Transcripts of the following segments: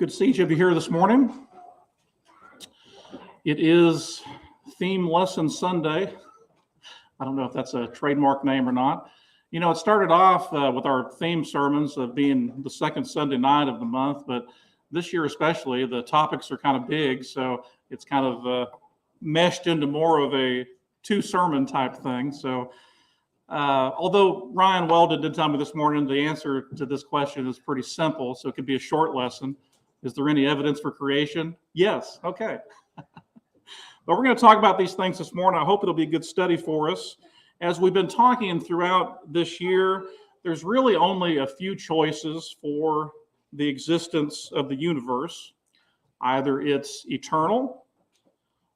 Good to see each of you here this morning. It is Theme Lesson Sunday. I don't know if that's a trademark name or not. You know, it started off with our theme sermons of being the second Sunday night of the month, but this year especially, the topics are kind of big, so it's kind of meshed into more of a two-sermon type thing. So although Ryan Weldon did tell me this morning the answer to this question is pretty simple, so it could be a short lesson. Is there any evidence for creation? Yes. Okay. But we're going to talk about these things this morning. I hope it'll be a good study for us. As we've been talking throughout this year, there's really only a few choices for the existence of the universe. Either it's eternal,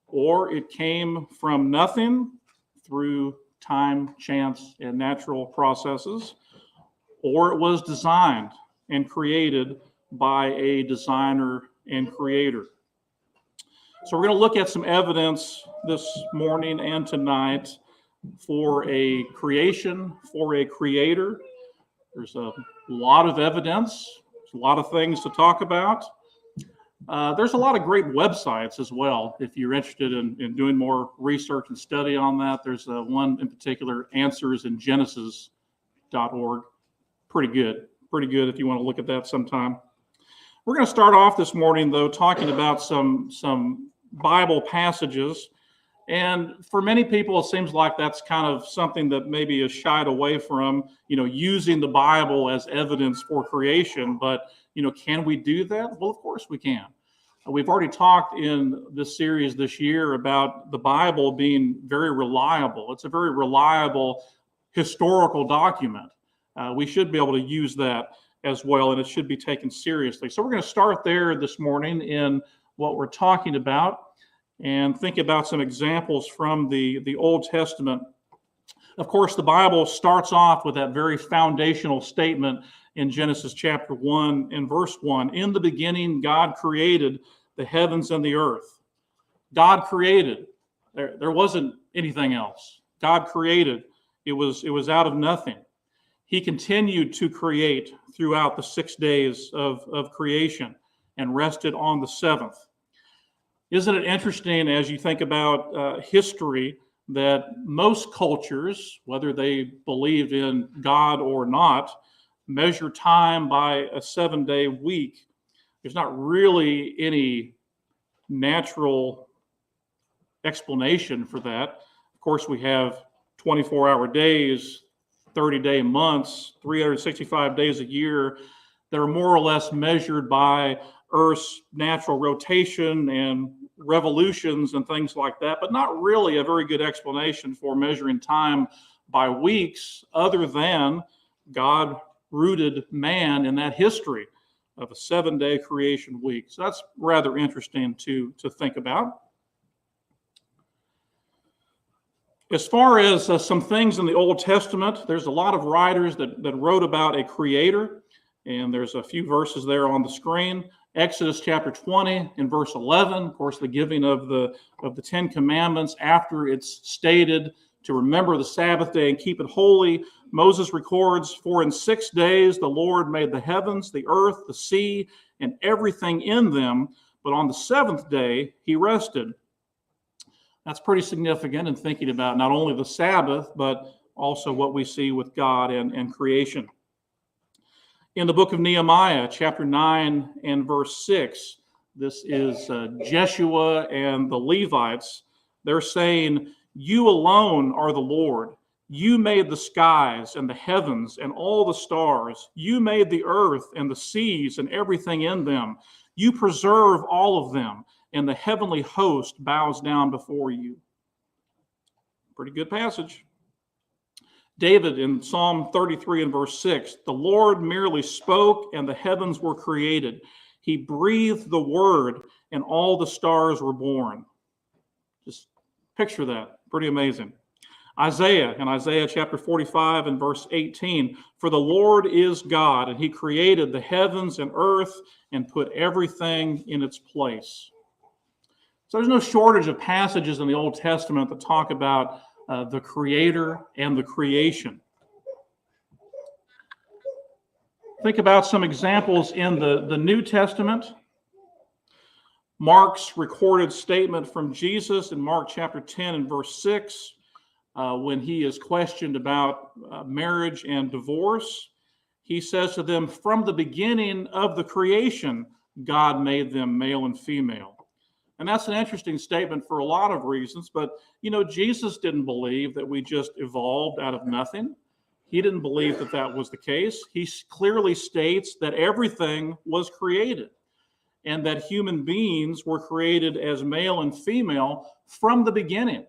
or it came from nothing through time, chance, and natural processes, or it was designed and created by a designer and creator. So we're going to look at some evidence this morning and tonight for a creation, for a creator. There's a lot of evidence, a lot of things to talk about. There's a lot of great websites as well. If you're interested in doing more research and study on that, there's one in particular, answersingenesis.org. Pretty good if you want to look at that sometime. We're going to start off this morning, though, talking about some Bible passages. And for many people, it seems like that's kind of something that maybe is shied away from, using the Bible as evidence for creation. But, can we do that? Well, of course we can. We've already talked in this series this year about the Bible being very reliable. It's a very reliable historical document. We should be able to use that as well, and it should be taken seriously. So we're going to start there this morning in what we're talking about and think about some examples from the Old Testament. Of course, the Bible starts off with that very foundational statement in Genesis chapter 1 and verse 1. In the beginning, God created the heavens and the earth. God created. There wasn't anything else. God created. It was out of nothing. He continued to create throughout the 6 days of creation and rested on the seventh. Isn't it interesting as you think about history that most cultures, whether they believed in God or not, measure time by a 7-day week? There's not really any natural explanation for that. Of course, we have 24-hour days, 30-day months, 365 days a year that are more or less measured by Earth's natural rotation and revolutions and things like that, but not really a very good explanation for measuring time by weeks, other than God rooted man in that history of a 7-day creation week. So that's rather interesting to think about. As far as some things in the Old Testament, there's a lot of writers that wrote about a creator, and there's a few verses there on the screen. Exodus chapter 20 and verse 11, of course, the giving of the Ten Commandments after it's stated to remember the Sabbath day and keep it holy. Moses records, "For in 6 days the Lord made the heavens, the earth, the sea, and everything in them, but on the seventh day he rested." That's pretty significant in thinking about not only the Sabbath, but also what we see with God and creation. In the book of Nehemiah, chapter 9 and verse 6, this is Jeshua and the Levites. They're saying, "You alone are the Lord. You made the skies and the heavens and all the stars. You made the earth and the seas and everything in them. You preserve all of them, and the heavenly host bows down before you." Pretty good passage. David in Psalm 33 and verse 6, "The Lord merely spoke and the heavens were created. He breathed the word and all the stars were born." Just picture that. Pretty amazing. Isaiah in Isaiah chapter 45 and verse 18, "For the Lord is God, and he created the heavens and earth and put everything in its place." So there's no shortage of passages in the Old Testament that talk about the Creator and the creation. Think about some examples in the New Testament. Mark's recorded statement from Jesus in Mark chapter 10 and verse 6, when he is questioned about marriage and divorce, he says to them, "From the beginning of the creation, God made them male and female." And that's an interesting statement for a lot of reasons. But, Jesus didn't believe that we just evolved out of nothing. He didn't believe that that was the case. He clearly states that everything was created and that human beings were created as male and female from the beginning,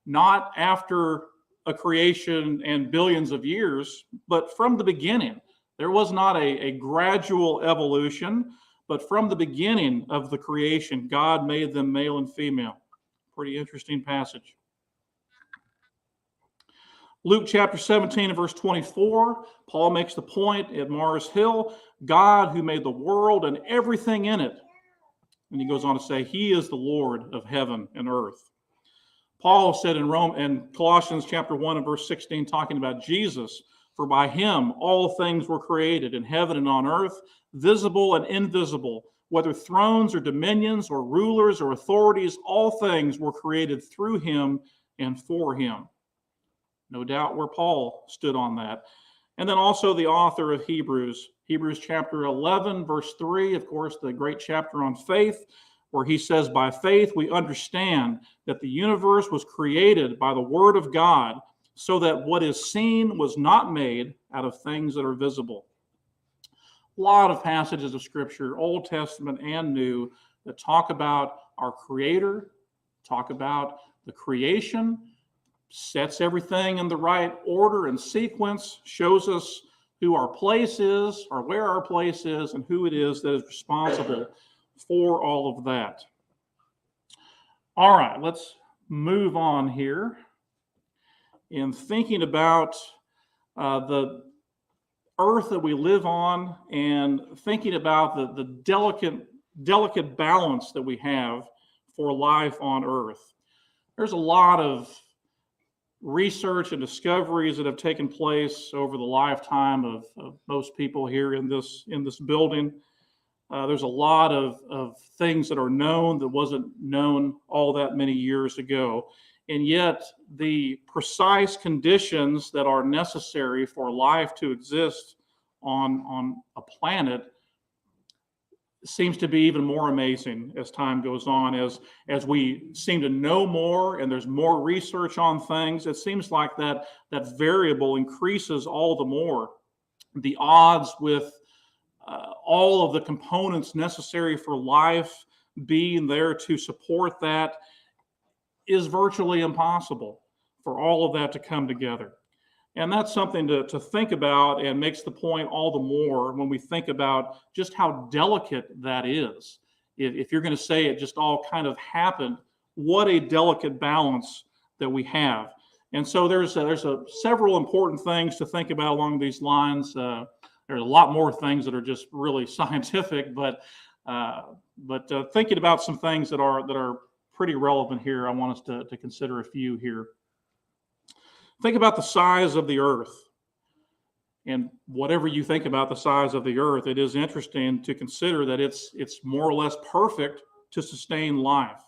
not after a creation and billions of years, but from the beginning. There was not a gradual evolution, but from the beginning of the creation, God made them male and female. Pretty interesting passage. Luke chapter 17 and verse 24, Paul makes the point at Mars Hill, God who made the world and everything in it. And he goes on to say, he is the Lord of heaven and earth. Paul said in Colossians chapter 1 and verse 16, talking about Jesus, for by him all things were created in heaven and on earth, visible and invisible, whether thrones or dominions or rulers or authorities, all things were created through him and for him. No doubt where Paul stood on that. And then also the author of Hebrews chapter 11, verse 3, of course, the great chapter on faith, where he says, by faith we understand that the universe was created by the word of God, so that what is seen was not made out of things that are visible. A lot of passages of Scripture, Old Testament and New, that talk about our Creator, talk about the creation, sets everything in the right order and sequence, shows us who our place is, or where our place is, and who it is that is responsible for all of that. All right, let's move on here. In thinking about the earth that we live on and thinking about the delicate balance that we have for life on earth, there's a lot of research and discoveries that have taken place over the lifetime of most people here in this building. There's a lot of things that are known that wasn't known all that many years ago. And yet the precise conditions that are necessary for life to exist on a planet seems to be even more amazing as time goes on, as we seem to know more and there's more research on things. It seems like that variable increases all the more. The odds with all of the components necessary for life being there to support that is virtually impossible for all of that to come together. And that's something to think about, and makes the point all the more when we think about just how delicate that is. If you're going to say it just all kind of happened, what a delicate balance that we have. And so there's several important things to think about along these lines. There's a lot more things that are just really scientific, but thinking about some things that are pretty relevant here, I want us to consider a few here. Think about the size of the earth. And whatever you think about the size of the earth, it is interesting to consider that it's more or less perfect to sustain life.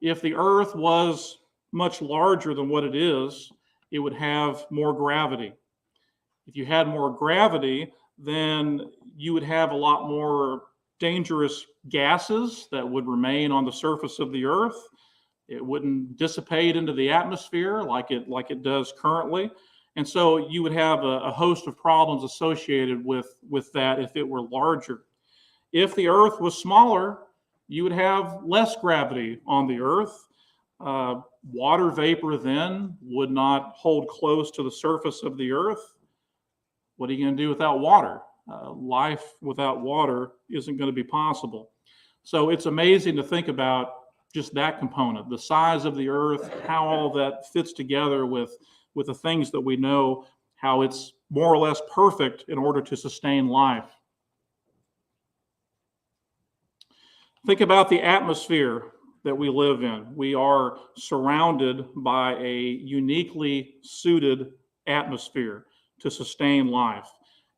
If the earth was much larger than what it is, it would have more gravity. If you had more gravity, then you would have a lot more dangerous gases that would remain on the surface of the earth. It wouldn't dissipate into the atmosphere like it does currently. And so you would have a host of problems associated with that if it were larger. If the earth was smaller, you would have less gravity on the earth. Water vapor then would not hold close to the surface of the earth. What are you going to do without water? Life without water isn't going to be possible. So it's amazing to think about just that component, the size of the earth, how all that fits together with the things that we know, how it's more or less perfect in order to sustain life. Think about the atmosphere that we live in. We are surrounded by a uniquely suited atmosphere to sustain life.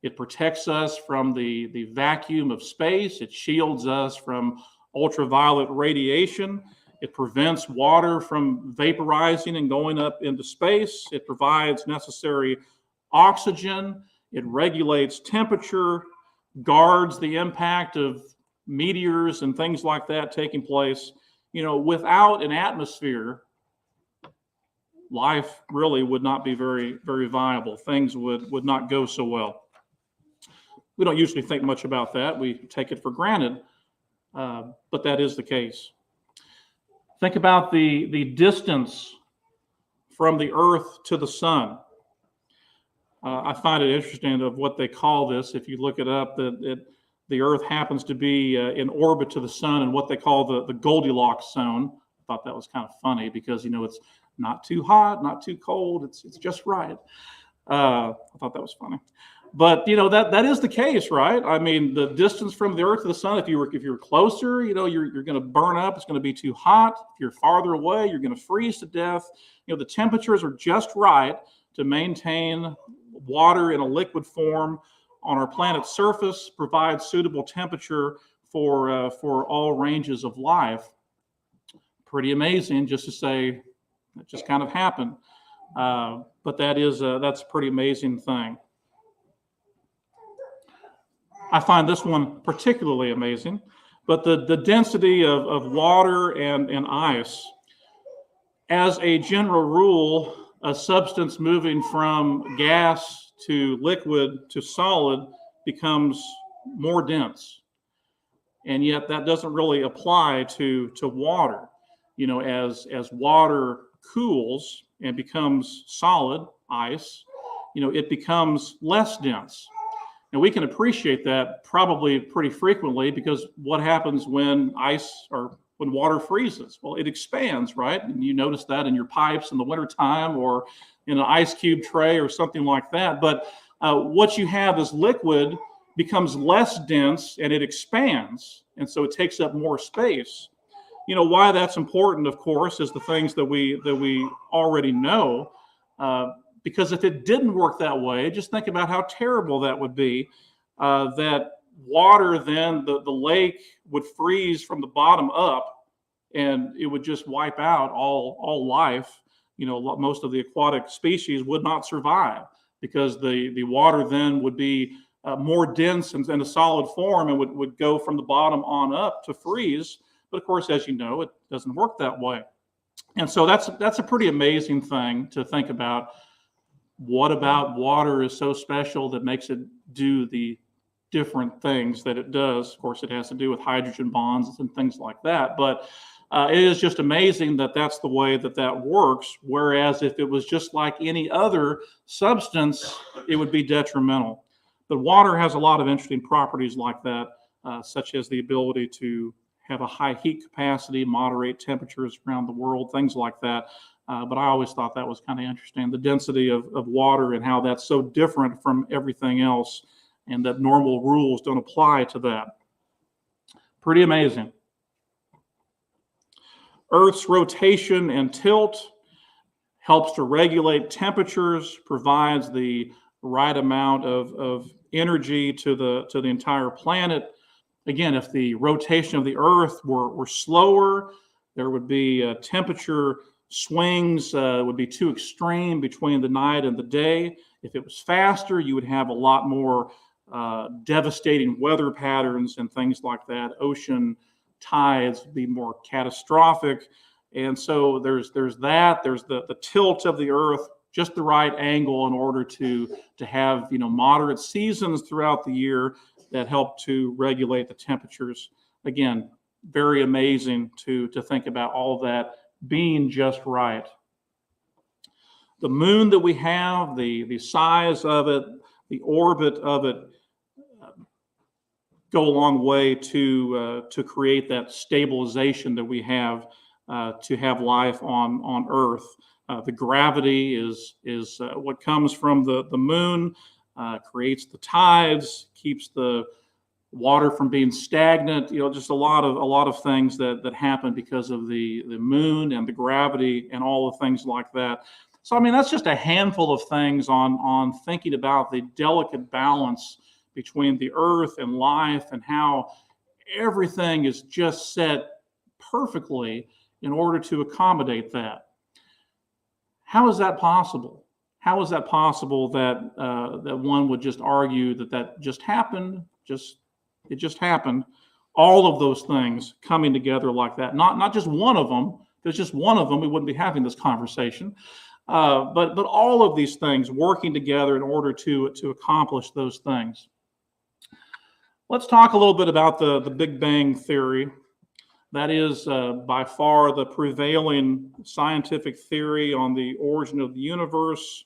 It protects us from the vacuum of space. It shields us from ultraviolet radiation. It prevents water from vaporizing and going up into space. It provides necessary oxygen. It regulates temperature, guards the impact of meteors and things like that taking place. Without an atmosphere, life really would not be very, very viable. Things would not go so well. We don't usually think much about that. We take it for granted, but that is the case. Think about the distance from the Earth to the sun. I find it interesting of what they call this. If you look it up, the Earth happens to be in orbit to the sun in what they call the Goldilocks zone. I thought that was kind of funny because, it's not too hot, not too cold. It's just right. I thought that was funny. But, that is the case, right? I mean, the distance from the Earth to the sun, if you're closer, you're going to burn up. It's going to be too hot. If you're farther away, you're going to freeze to death. The temperatures are just right to maintain water in a liquid form on our planet's surface, provide suitable temperature for all ranges of life. Pretty amazing, just to say that just kind of happened. But that's a pretty amazing thing. I find this one particularly amazing, but the density of water and ice. As a general rule, a substance moving from gas to liquid to solid becomes more dense. And yet that doesn't really apply to water. As water cools and becomes solid, ice, it becomes less dense. And we can appreciate that probably pretty frequently, because what happens when when water freezes? Well, it expands, right? And you notice that in your pipes in the wintertime or in an ice cube tray or something like that. But what you have as liquid becomes less dense and it expands. And so it takes up more space. Why that's important, of course, is the things that we already know. Because if it didn't work that way, just think about how terrible that would be. That water, then the lake would freeze from the bottom up, and it would just wipe out all life. Most of the aquatic species would not survive because the water then would be more dense and in a solid form and would go from the bottom on up to freeze. But of course, as you know, it doesn't work that way. And so that's a pretty amazing thing to think about. What about water is so special that makes it do the different things that it does? Of course, it has to do with hydrogen bonds and things like that. But it is just amazing that that's the way that works. Whereas if it was just like any other substance, it would be detrimental. But water has a lot of interesting properties like that, such as the ability to have a high heat capacity, moderate temperatures around the world, things like that. But I always thought that was kind of interesting, the density of water and how that's so different from everything else, and that normal rules don't apply to that. Pretty amazing. Earth's rotation and tilt helps to regulate temperatures, provides the right amount of energy to the entire planet. Again, if the rotation of the Earth were slower, there would be temperature swings would be too extreme between the night and the day. If it was faster, you would have a lot more devastating weather patterns and things like that. Ocean tides would be more catastrophic. And so there's that. There's the tilt of the Earth, just the right angle in order to have moderate seasons throughout the year that help to regulate the temperatures. Again, very amazing to think about all of that being just right. The moon that we have, the size of it, the orbit of it, go a long way to create that stabilization that we have to have life on Earth. The gravity is what comes from the moon, creates the tides, keeps the water from being stagnant. Just a lot of things that happen because of the moon and the gravity and all the things like that. So that's just a handful of things on thinking about the delicate balance between the Earth and life, and how everything is just set perfectly in order to accommodate that. How is that possible? How is that possible that that one would just argue that that just happened? It just happened. All of those things coming together like that. Not just one of them. If there's just one of them, we wouldn't be having this conversation. But all of these things working together in order to accomplish those things. Let's talk a little bit about the Big Bang Theory. That is by far the prevailing scientific theory on the origin of the universe.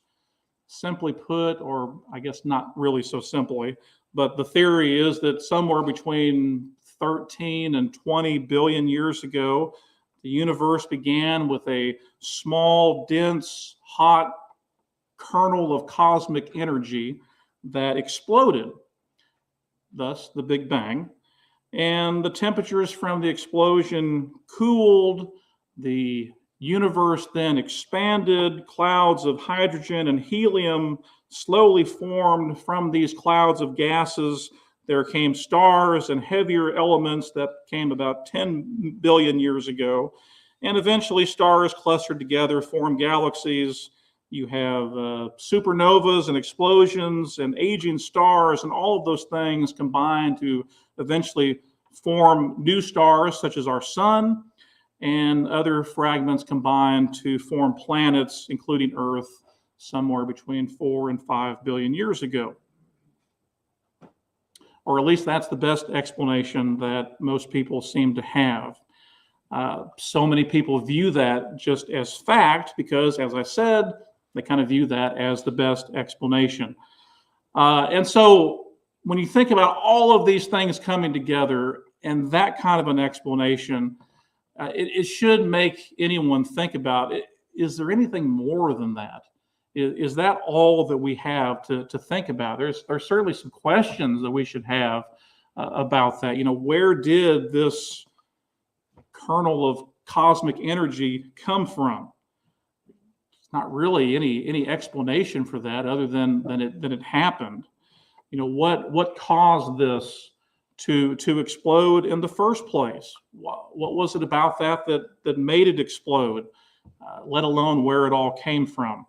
Simply put, or I guess not really so simply, but the theory is that somewhere between 13 and 20 billion years ago, the universe began with a small, dense, hot kernel of cosmic energy that exploded, thus the Big Bang. And the temperatures from the explosion cooled, the universe then expanded, clouds of hydrogen and helium slowly formed from these clouds of gases. There came stars and heavier elements that came about 10 billion years ago. And eventually stars clustered together, formed galaxies. You have supernovas and explosions and aging stars, and all of those things combine to eventually form new stars such as our sun, and other fragments combine to form planets, including Earth, somewhere between 4 and 5 billion years ago. Or at least that's the best explanation that most people seem to have. So many people view that just as fact because, as I said, they kind of view that as the best explanation. And so when you think about all of these things coming together and that kind of an explanation, it should make anyone think about it. Is there anything more than that? Is that all that we have to think about? There's certainly some questions that we should have about that. You know, where did this kernel of cosmic energy come from? It's not really any explanation for that other than it happened. You know, what caused this to explode in the first place? What was it about that made it explode, let alone where it all came from?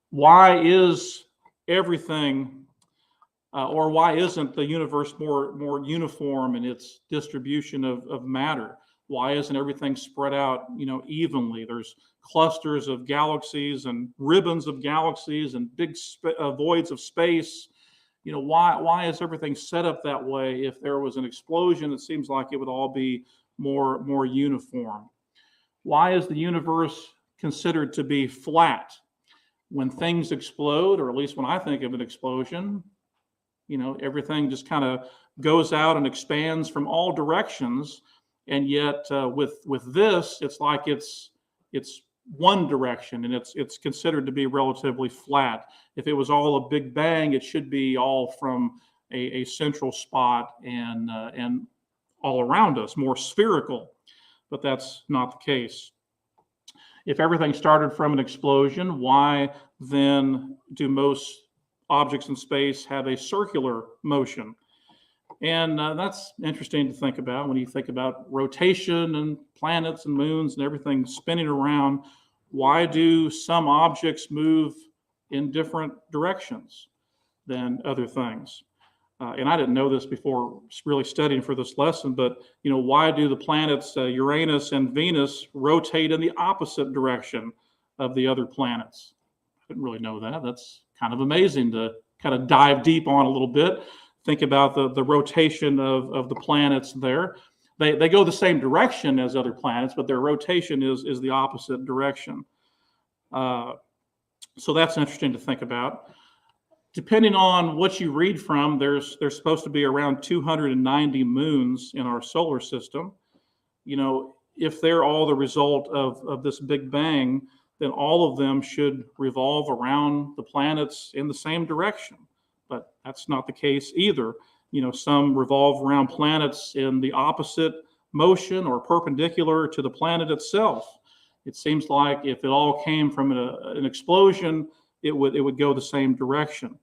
Why is everything, or why isn't the universe more uniform in its distribution of matter? Why isn't everything spread out, evenly? There's clusters of galaxies and ribbons of galaxies and big voids of space. Why is everything set up that way? If there was an explosion, it seems like it would all be more uniform. Why is the universe considered to be flat? When things explode, or at least when I think of an explosion, everything just kind of goes out and expands from all directions. And yet with this, it's like it's one direction, and it's considered to be relatively flat. If it was all a big bang, it should be all from a central spot and all around us, more spherical. But that's not the case. If everything started from an explosion, why then do most objects in space have a circular motion? And that's interesting to think about when you think about rotation and planets and moons and everything spinning around. Why do some objects move in different directions than other things? And I didn't know this before really studying for this lesson, but why do the planets Uranus and Venus rotate in the opposite direction of the other planets? I didn't really know that. That's kind of amazing to kind of dive deep on a little bit. Think about the rotation of the planets there. They go the same direction as other planets, but their rotation is the opposite direction. So that's interesting to think about. Depending on what you read from, there's supposed to be around 290 moons in our solar system. If they're all the result of this Big Bang, then all of them should revolve around the planets in the same direction. But that's not the case either. Some revolve around planets in the opposite motion or perpendicular to the planet itself. It seems like if it all came from an explosion, it would go the same direction.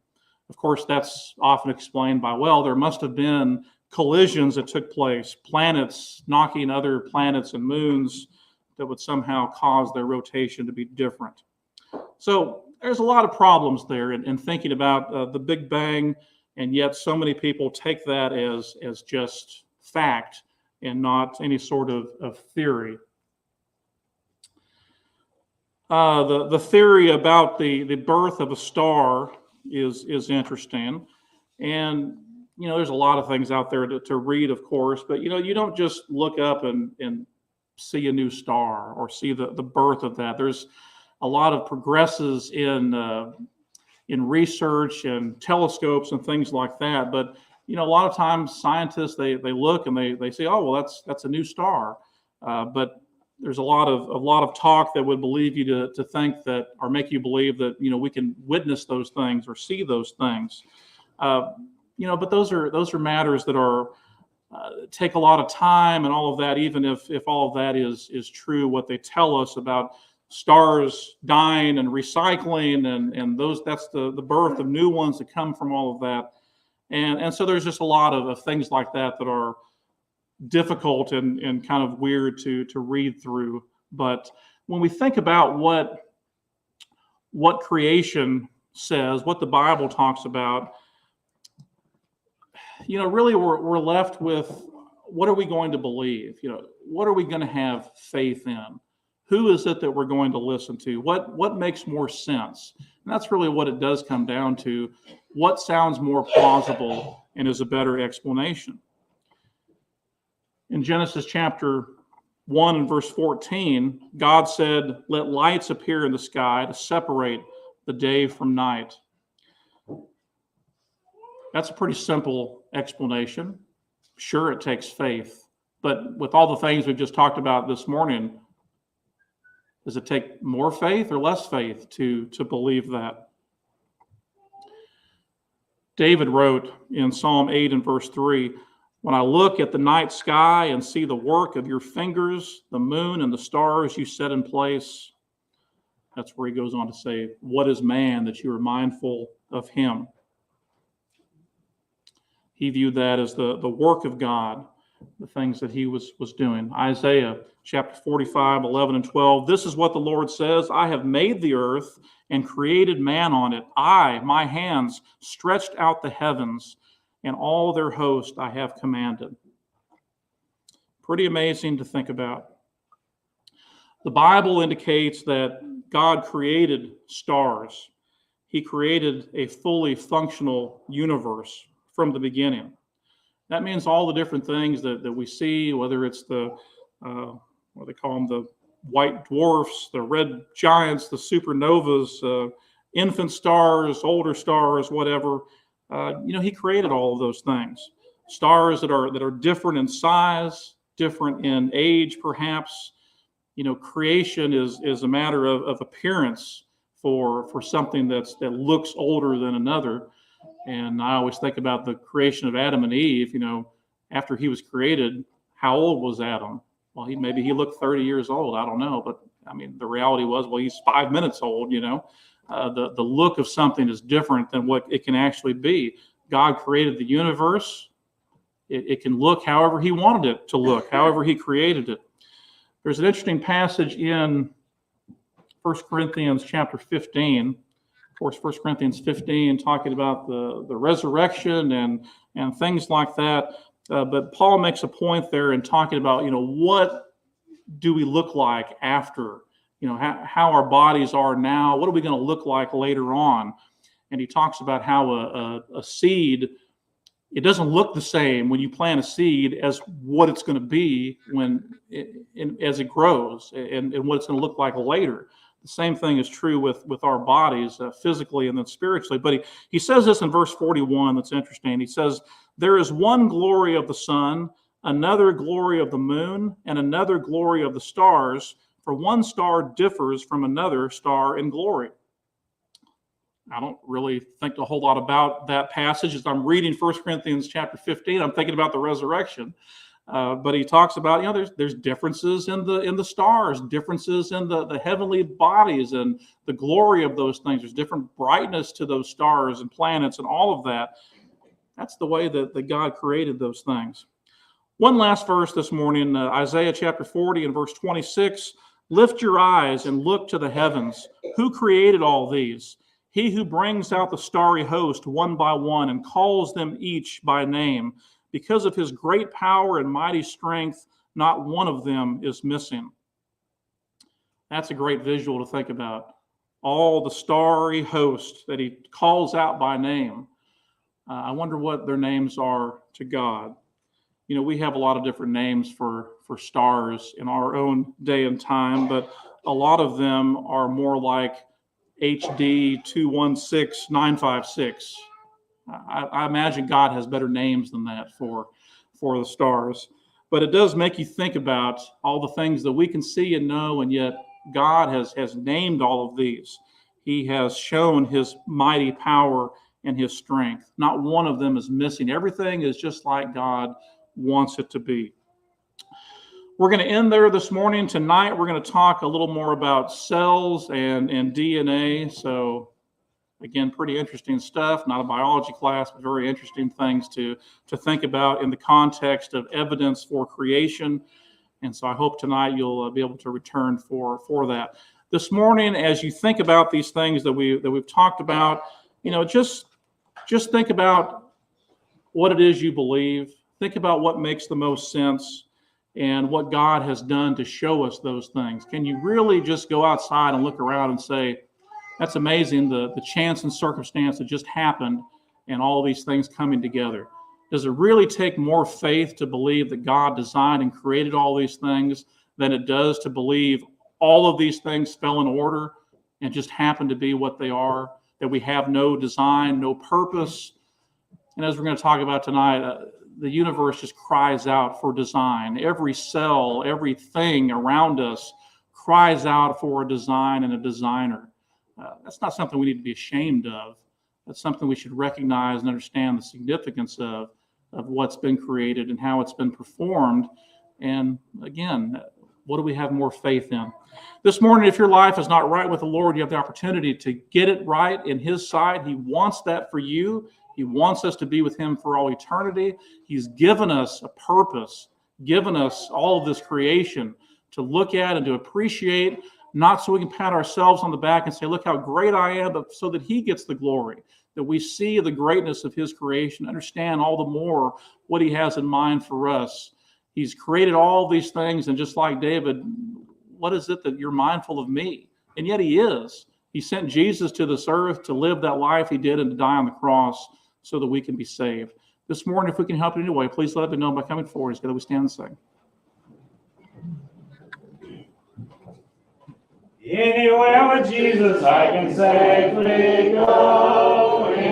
Of course, that's often explained by, well, there must have been collisions that took place, planets knocking other planets and moons that would somehow cause their rotation to be different. So there's a lot of problems there in thinking about the Big Bang, and yet so many people take that as just fact and not any sort of theory. The theory about the birth of a star is interesting. And, there's a lot of things out there to read, of course, but, you don't just look up and see a new star or see the birth of that. There's a lot of progresses in research and telescopes and things like that. But, a lot of times scientists, they look and they say, oh, well, that's a new star. But there's a lot of talk that would believe you to think that, or make you believe that, we can witness those things or see those things. But those are matters that are take a lot of time and all of that, even if all of that is true, what they tell us about stars dying and recycling and that's the birth of new ones that come from all of that. And so there's just a lot of things like that are difficult and kind of weird to read through. But when we think about what creation says, what the Bible talks about, really we're left with, what are we going to believe? What are we going to have faith in? Who is it that we're going to listen to? What makes more sense? And that's really what it does come down to. What sounds more plausible and is a better explanation? In Genesis chapter 1 and verse 14, God said, "Let lights appear in the sky to separate the day from night." That's a pretty simple explanation. Sure, it takes faith, but with all the things we've just talked about this morning, does it take more faith or less faith to believe that? David wrote in Psalm 8 and verse 3, "When I look at the night sky and see the work of your fingers, the moon and the stars you set in place," that's where he goes on to say, "What is man that you are mindful of him?" He viewed that as the work of God, the things that he was doing. Isaiah chapter 45, 11 and 12, "This is what the Lord says, I have made the earth and created man on it. My hands, stretched out the heavens, and all their host I have commanded." Pretty amazing to think about. The Bible indicates that God created stars. He created a fully functional universe from the beginning. That means all the different things that we see, whether it's the, what they call them, the white dwarfs, the red giants, the supernovas, infant stars, older stars, whatever. He created all of those things. Stars that are different in size, different in age, perhaps. Creation is a matter of appearance for something that looks older than another. And I always think about the creation of Adam and Eve. After he was created, how old was Adam? Well, maybe he looked 30 years old. I don't know. But the reality was, well, he's 5 minutes old. The look of something is different than what it can actually be. God created the universe. It can look however he wanted it to look, however he created it. There's an interesting passage in 1 Corinthians chapter 15. Of course, 1 Corinthians 15, talking about the resurrection and things like that. But Paul makes a point there in talking about, what do we look like after? How our bodies are now. What are we going to look like later on? And he talks about how a seed, it doesn't look the same when you plant a seed as what it's going to be as it grows and what it's going to look like later. The same thing is true with our bodies, physically and then spiritually. But he says this in verse 41 that's interesting. He says, "There is one glory of the sun, another glory of the moon, and another glory of the stars, for one star differs from another star in glory." I don't really think a whole lot about that passage. As I'm reading 1 Corinthians chapter 15, I'm thinking about the resurrection. But he talks about, there's differences in the stars, differences in the heavenly bodies and the glory of those things. There's different brightness to those stars and planets and all of that. That's the way that God created those things. One last verse this morning, Isaiah chapter 40 and verse 26. Lift your eyes and look to the heavens. Who created all these? He who brings out the starry host one by one and calls them each by name. Because of his great power and mighty strength, not one of them is missing. That's a great visual to think about. All the starry host that he calls out by name. I wonder what their names are to God. You know, we have a lot of different names for stars in our own day and time, but a lot of them are more like HD 216956. I imagine God has better names than that for the stars. But it does make you think about all the things that we can see and know, and yet God has named all of these. He has shown his mighty power and his strength. Not one of them is missing. Everything is just like God wants it to be. We're going to end there this morning. Tonight, we're going to talk a little more about cells and DNA. So, again, pretty interesting stuff. Not a biology class, but very interesting things to think about in the context of evidence for creation. And so I hope tonight you'll be able to return for that. This morning, as you think about these things that we've talked about, you know, just think about what it is you believe. Think about what makes the most sense and what God has done to show us those things. Can you really just go outside and look around and say, that's amazing, the chance and circumstance that just happened and all these things coming together? Does it really take more faith to believe that God designed and created all these things than it does to believe all of these things fell in order and just happen to be what they are, that we have no design, no purpose? And as we're going to talk about tonight, the universe just cries out for design. Every cell, everything around us cries out for a design and a designer. That's not something we need to be ashamed of. That's something we should recognize and understand the significance of what's been created and how it's been performed. And again, what do we have more faith in? This morning, if your life is not right with the Lord, you have the opportunity to get it right in his sight. He wants that for you. He wants us to be with him for all eternity. He's given us a purpose, given us all of this creation to look at and to appreciate, not so we can pat ourselves on the back and say, look how great I am, but so that he gets the glory, that we see the greatness of his creation, understand all the more what he has in mind for us. He's created all these things, and just like David, what is it that you're mindful of me? And yet he is. He sent Jesus to this earth to live that life he did and to die on the cross so that we can be saved. This morning, if we can help in any way, please let me know by coming forward. Together we stand and sing. Anywhere with Jesus I can safely go.